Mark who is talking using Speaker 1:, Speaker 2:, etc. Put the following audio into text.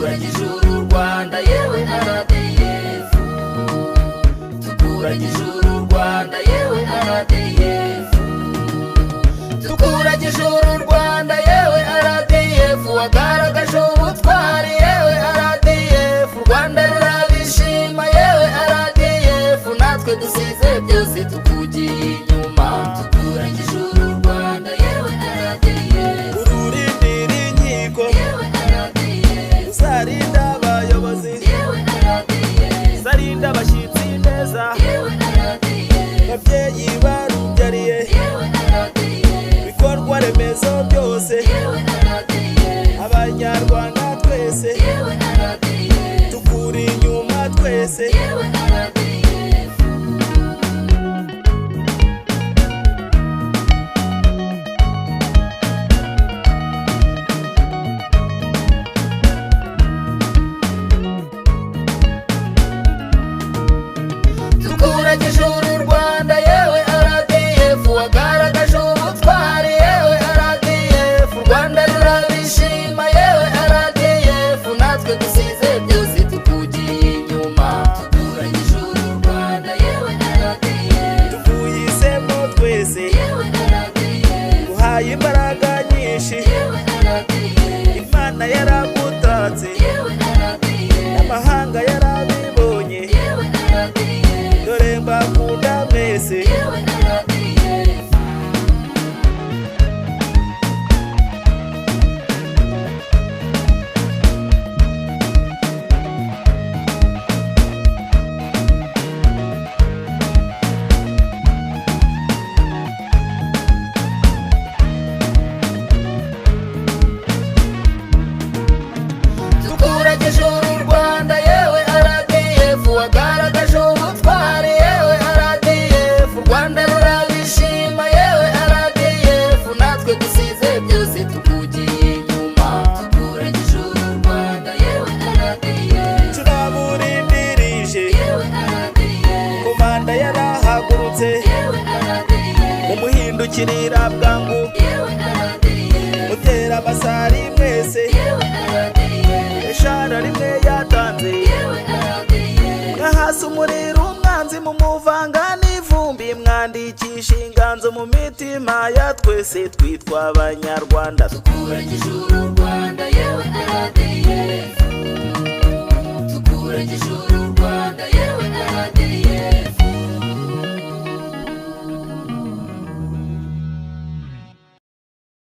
Speaker 1: tukuragije uru Rwanda yewe RDF, tukuragije uru Rwanda yewe RDF, tukuragije uru Rwanda yewe RDF, wagaragaje ubutwari yewe RDF, u Rwanda rurabishima yewe RDF, natwe dusize byose tukugiye inyuma, tukuragije uru Rwanda yewe RDF,
Speaker 2: ururindira inkiko
Speaker 1: yewe RDF,
Speaker 2: uzarinda abayobozi
Speaker 1: yewe RDF,
Speaker 2: uzarinda abashyitsi neza
Speaker 1: yewe RDF,
Speaker 2: babyeyi barubyariye
Speaker 1: yewe RDF,
Speaker 2: bikorwa remezo byose
Speaker 1: yewe RDF,
Speaker 2: abanyarwanda twese
Speaker 1: yewe RDF,
Speaker 2: tukuri inyuma twese
Speaker 1: yewe RDF. Tukuragije uru Rwanda yewe RDF, wagaragaje ubutwari yewe RDF, u Rwanda rurabishima yewe RDF, natwe dusize byose tukugiye inyuma, tukuragije uru Rwanda yewe RDF,
Speaker 2: tukuhisemo twese
Speaker 1: yewe RDF,
Speaker 2: duhaye imbaraga nyinshi
Speaker 1: yewe RDF,
Speaker 2: Imana yaragutatse
Speaker 1: yewe RDF,
Speaker 2: n'amahanga yarabibonye
Speaker 1: yewe RDF,
Speaker 2: dore mbakunda mwese
Speaker 1: yewe RDF. Tukuragije uru Rwanda yewe RDF, wagaragaje ubutwari yewe RDF, u Rwanda rurabishima yewe RDF, natwe dusize byose tukugiye inyuma, tukuragije uru Rwanda yewe RDF,
Speaker 2: turaburindirije
Speaker 1: yewe RDF,
Speaker 2: komanda yarahagurutse
Speaker 1: yewe RDF,
Speaker 2: umuhindukirira bwangu
Speaker 1: yewe RDF,
Speaker 2: mutera abasari mwese
Speaker 1: yewe RDF,
Speaker 2: eshara rimwe yatanze
Speaker 1: yewe RDF,
Speaker 2: mwahasi umuriro umwanzi mumuvanga n'ivumbi, mwandikisha inganzo mu mitima ya twese twitwa abanyarwanda.
Speaker 1: tukuragije uru Rwanda yewe RDF, tukuragije uru